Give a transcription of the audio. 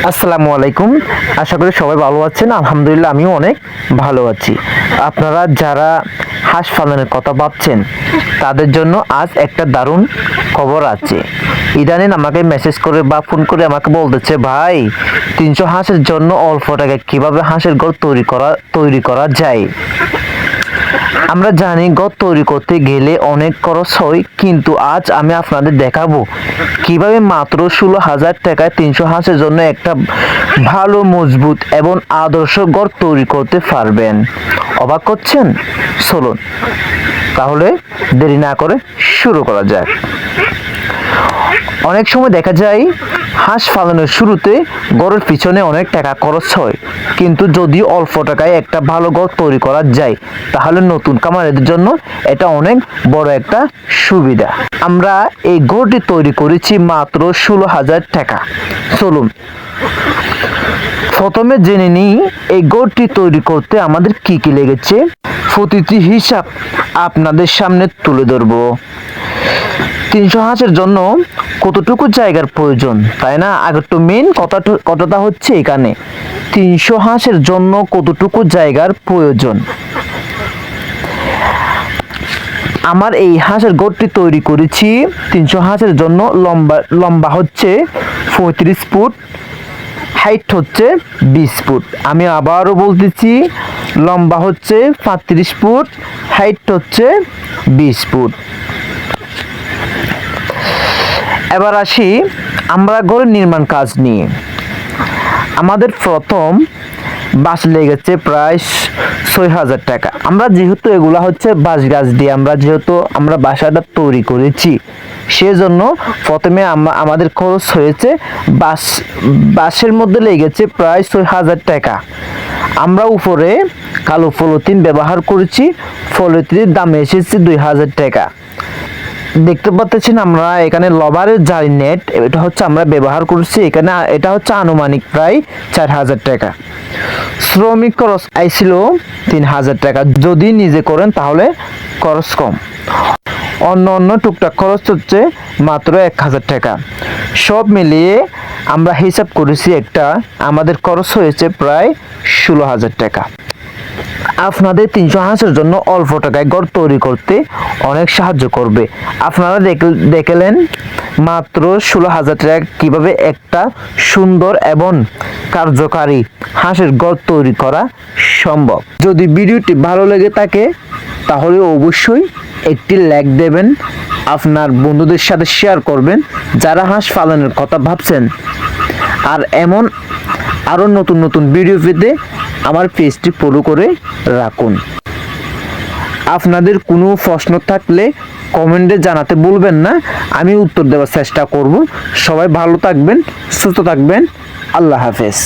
আসসালামু আলাইকুম। আশা করি সবাই ভালো আছেন। আলহামদুলিল্লাহ আমিও অনেক ভালো আছি। আপনারা যারা হাঁস পালনের কথা ভাবছেন তাদের জন্য আজ একটা দারুণ খবর আছে। ইদানিং আমাকে মেসেজ করে বা ফোন করে আমাকে বলতেছে, ভাই 300 হাঁসের জন্য অল্প টাকায় কিভাবে হাঁসের ঘর তৈরি করা যায়। আমরা জানি ঘর তৈরি করতে গেলে অনেক খরচ হয়, কিন্তু আজ আমি আপনাদের দেখাবো কিভাবে মাত্র 16,000 টাকায় 300 হাঁসের জন্য একটা ভালো মজবুত এবং আদর্শ ঘর তৈরি করতে পারবেন। অবাক করছেন? চলুন তাহলে দেরি না করে শুরু করা যাক। অনেক সময় দেখা যায় হাঁস পালনের শুরুতে ঘরের পিছনে অনেক টাকা খরচ হয়, কিন্তু যদি অল্প টাকায় একটা ভালো ঘর তৈরি করা যায় তাহলে নতুন খামারিদের জন্য এটা অনেক বড় একটা সুবিধা। আমরা এই ঘরটি তৈরি করেছি মাত্র 16,000 টাকা। চলুন প্রথমে জেনে নিই এই ঘরটি তৈরি করতে আমাদের কি কি লেগেছে। প্রতিটি হিসাব আপনাদের সামনে তুলে ধরবো। 300 হাঁসের জন্য কতটুকু জায়গার প্রয়োজন, তাই না? আগে তো মেন কথাটা হচ্ছে এখানে 300 হাঁসের জন্য কতটুকু জায়গার প্রয়োজন। আমার এই হাঁসের ঘরটি তৈরি করেছি 300 হাঁসের জন্য। লম্বা হচ্ছে 35 ফুট, হাইট হচ্ছে 20 ফুট। আমি আবারও বলতেছি, লম্বা হচ্ছে 35 ফুট, হাইট হচ্ছে 20 ফুট। এবার আসি আমরা ঘরের নির্মাণ কাজ নিয়ে। আমাদের প্রথম বাঁশ লেগেছে প্রায় 6,000 টাকা। আমরা যেহেতু এগুলা হচ্ছে বাঁশ গাছ দিয়ে আমরা বাসাটা তৈরি করেছি, সেজন্য প্রথমে আমাদের খরচ হয়েছে বাঁশের মধ্যে লেগেছে প্রায় 6,000 টাকা। আমরা উপরে কালো পলিথিন ব্যবহার করেছি, পলিথিনের দাম এসেছে 2,000 টাকা। দেখতে পাচ্ছেন আমরা এখানে লবারের জালি নেট, এটা হচ্ছে আমরা ব্যবহার করছি এখানে, এটা হচ্ছে আনুমানিক প্রায় 4,000 টাকা। শ্রমিক খরচ আইছিল 3,000 টাকা। যদি নিজে করেন তাহলে খরচ কম। অন্য টুকটাক খরচ হচ্ছে মাত্র 1,000 টাকা। সব মিলিয়ে আমরা হিসাব করেছি আমাদের খরচ হয়েছে প্রায় 16,000 টাকা। আপনাদের 300 হাঁসের জন্য অল্প টাকায় ঘর তৈরি করতে অনেক সাহায্য করবে। আপনারা দেখলেন মাত্র 16,000 টাকা কিভাবে একটা সুন্দর এবং কার্যকারী হাঁসের ঘর তৈরি করা সম্ভব। যদি ভিডিওটি ভালো লেগে থাকে তাহলে অবশ্যই একটি লাইক দেবেন, আপনার বন্ধুদের সাথে শেয়ার করবেন যারা হাঁস পালনের কথা ভাবছেন। আর এমন আরও নতুন ভিডিও পেতে আমার পেজটি ফলো করে রাখুন। আপনাদের কোনো প্রশ্ন থাকলে কমেন্টে জানাতে ভুলবেন না, আমি উত্তর দেওয়ার চেষ্টা করব। সবাই ভালো থাকবেন, সুস্থ থাকবেন। আল্লাহ হাফেজ।